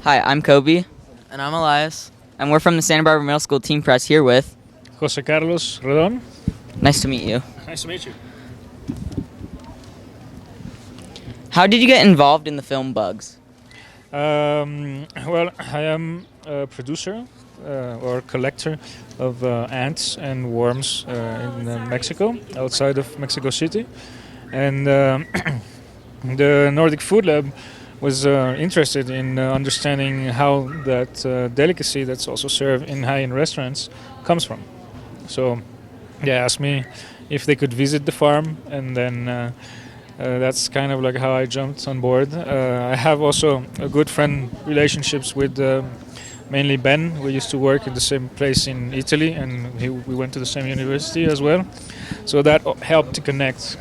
Hi, I'm Kobe, And I'm Elias. and we're from the Santa Barbara Middle School Team Press here with. José Carlos Redon. Nice to meet you. Nice to meet you. How did you get involved in the film Bugs? Well, I am a producer or collector of ants and worms in Mexico, outside of Mexico City. And the Nordic Food Lab was interested in understanding how that delicacy that's also served in high-end restaurants comes from. So they asked me if they could visit the farm, and then that's kind of like how I jumped on board. I have also a good friend relationships with mainly Ben. We used to work in the same place in Italy, and we went to the same university as well. So that helped to connect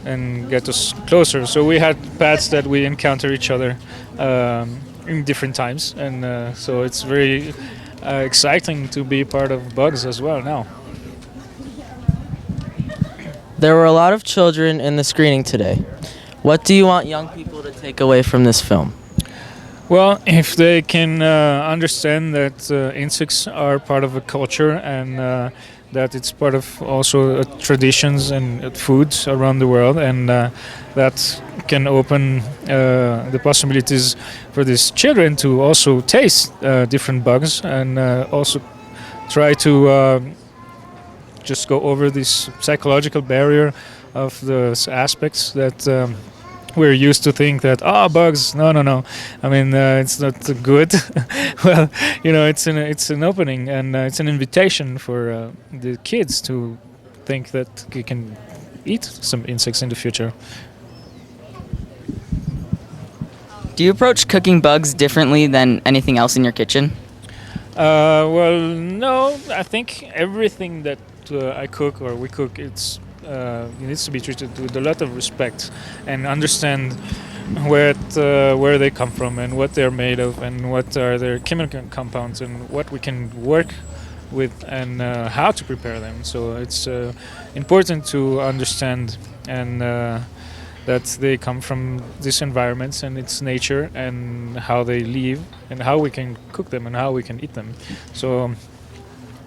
and get us closer. So we had paths that we encounter each other in different times, and so it's very exciting to be part of Bugs as well now. There were a lot of children in the screening today. What do you want young people to take away from this film? Well, if they can understand that insects are part of a culture and that it's part of also traditions and foods around the world, and that can open the possibilities for these children to also taste different bugs and also try to just go over this psychological barrier of the aspects that we're used to think that bugs, no, I mean it's not good. Well, it's an opening, and it's an invitation for the kids to think that you can eat some insects in the future. Do you approach cooking bugs differently than anything else in your kitchen? Well, no, I think everything that I cook or we cook, it needs to be treated with a lot of respect and understand where they come from and what they're made of and what are their chemical compounds and what we can work with and how to prepare them. So it's important to understand and that they come from these environments and its nature and how they live and how we can cook them and how we can eat them. So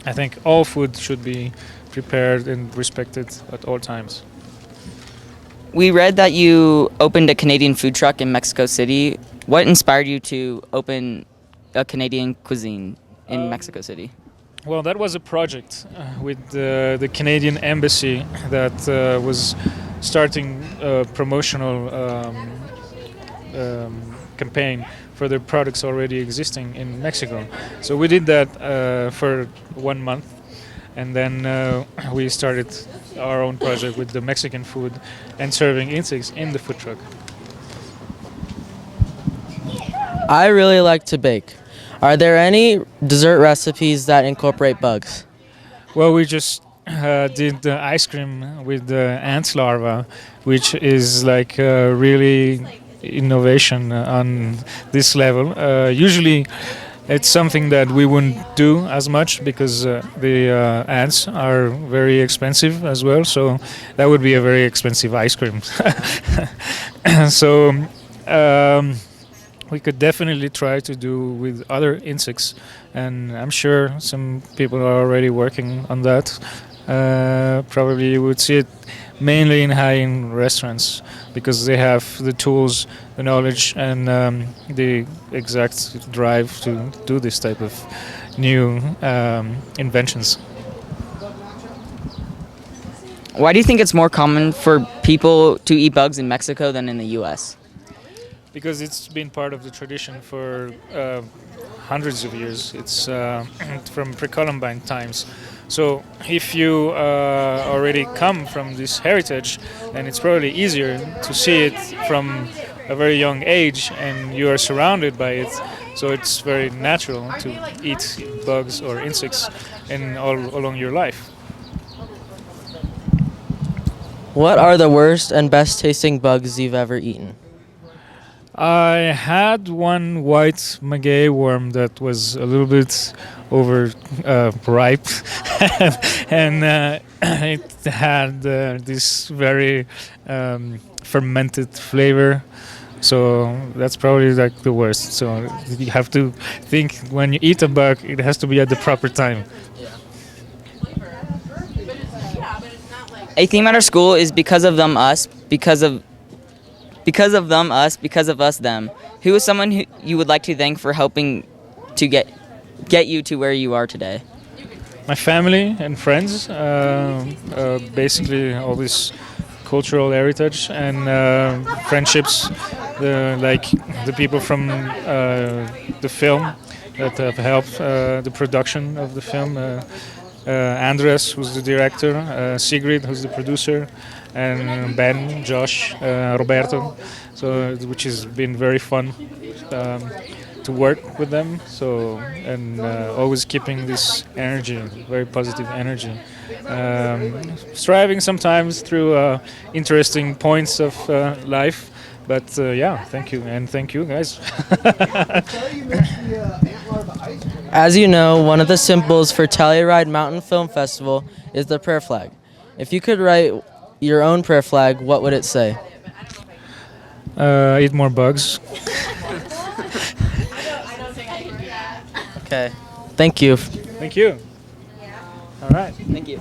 I think all food should be prepared and respected at all times. We read that you opened a Canadian food truck in Mexico City. What inspired you to open a Canadian cuisine in Mexico City? Well, that was a project with the Canadian Embassy that was starting a promotional campaign for their products already existing in Mexico. So we did that for 1 month, and then we started our own project with the Mexican food and serving insects in the food truck. I really like to bake. Are there any dessert recipes that incorporate bugs? Well, we just did the ice cream with the ant larva, which is like really innovation on this level. Usually it's something that we wouldn't do as much because the ants are very expensive as well, so that would be a very expensive ice cream. So we could definitely try to do with other insects, and I'm sure some people are already working on that. Probably you would see it mainly in high-end restaurants because they have the tools, the knowledge, and the exact drive to do this type of new inventions. Why do you think it's more common for people to eat bugs in Mexico than in the U.S.? Because it's been part of the tradition for hundreds of years. It's from pre-Columbine times. So if you already come from this heritage, then it's probably easier to see it from a very young age, and you are surrounded by it. So it's very natural to eat bugs or insects all along your life. What are the worst and best tasting bugs you've ever eaten? I had one white maguey worm that was a little bit over ripe, and it had this very fermented flavor. So that's probably like the worst. So you have to think when you eat a bug, it has to be at the proper time. A theme at our school is because of them us, because of them us, because of us them. Who is someone who you would like to thank for helping to get you to where you are today? My family and friends, basically all this cultural heritage and friendships, like the people from the film that have helped the production of the film. Andres, who's the director, Sigrid, who's the producer, and Ben, Josh, Roberto. So, which has been very fun to work with them. So, and always keeping this energy, very positive energy. Striving sometimes through interesting points of life. But yeah, thank you, and thank you guys. As you know, one of the symbols for Telluride Mountain Film Festival is the prayer flag. If you could write your own prayer flag, what would it say? Eat more bugs. Okay. Thank you. Thank you. All right. Thank you.